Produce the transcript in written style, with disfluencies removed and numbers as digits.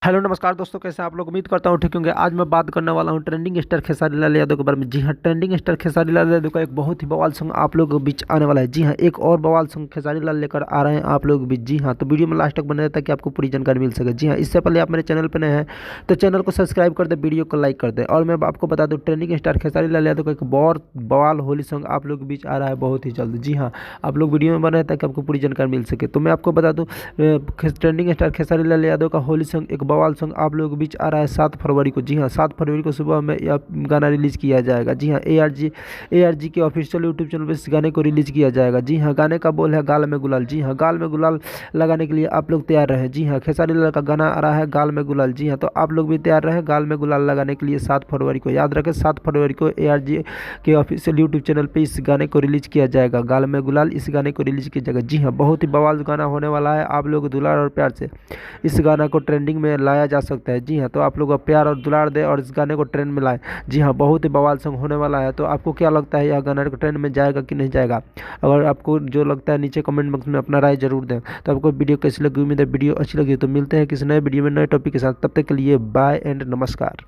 Hello नमस्कार दोस्तों, कैसे आप लोग? उम्मीद करता हूँ ठीक होंगे। आज मैं बात करने वाला हूँ ट्रेंडिंग स्टार खेसारी लाल यादव के बारे में। जी हाँ, ट्रेंडिंग स्टार खेसारी लाल यादव का एक बहुत ही बवाल सॉन्ग आप लोगों के बीच आने वाला है। जी हाँ, एक और बवाल सॉन्ग खेसारी लाल लेकर आ रहे हैं आप लोग के बीच। जी हाँ, तो वीडियो में लास्ट तक बने रहे ताकि आपको पूरी जानकारी मिल सके। जी हाँ, इससे पहले आप मेरे चैनल पर नए हैं तो चैनल को सब्सक्राइब कर दे, वीडियो को लाइक कर दे। और मैं आपको बता दूँ, ट्रेंडिंग स्टार खेसारी लाल यादव का एक बहुत बवाल होली सॉन्ग आप लोग के बीच आ रहा है बहुत ही जल्द। जी हाँ, आप लोग वीडियो में बने रहे ताकि आपको पूरी जानकारी मिल सके। तो मैं आपको बता दूँ, ट्रेंडिंग स्टार खेसारी लाल यादव का होली सॉन्ग एक बवाल सॉन्ग आप लोगों के बीच आ रहा है 7 फरवरी को। जी हाँ, 7 फरवरी को सुबह में यह गाना रिलीज़ किया जाएगा। जी हाँ, ए आर जी के ऑफिशियल यूट्यूब चैनल पर इस गाने को रिलीज़ किया जाएगा। जी हाँ, गाने का बोल है गाल में गुलाल। जी हाँ, गाल में गुलाल लगाने के लिए आप लोग तैयार रहें। जी हाँ, खेसारी लाल का गाना आ रहा है गाल में गुलाल। जी हाँ, तो आप लोग भी तैयार रहें गाल में गुलाल लगाने के लिए। 7 फरवरी को याद रखें, 7 फरवरी को ए के ऑफिशियल यूट्यूब चैनल पर इस गाने को रिलीज़ किया जाएगा। गाल में गुलाल इस गाने को रिलीज़ किया जाएगा। जी हाँ, बहुत ही बवाल गाना होने वाला है। आप लोग दुलार और प्यार से इस गाना को ट्रेंडिंग में लाया जा सकता है। जी हाँ, तो आप लोग प्यार और दुलार दें और इस गाने को ट्रेंड में लाएं। जी हाँ, बहुत ही बवाल सॉन्ग होने वाला है। तो आपको क्या लगता है, यह गाना ट्रेंड में जाएगा कि नहीं जाएगा? अगर आपको जो लगता है नीचे कमेंट बॉक्स में अपना राय जरूर दें। तो आपको वीडियो कैसी लगी? उम्मीद है वीडियो अच्छी लगी। तो मिलते हैं किसी नए वीडियो में नए टॉपिक के साथ। तब तक के लिए बाय एंड नमस्कार।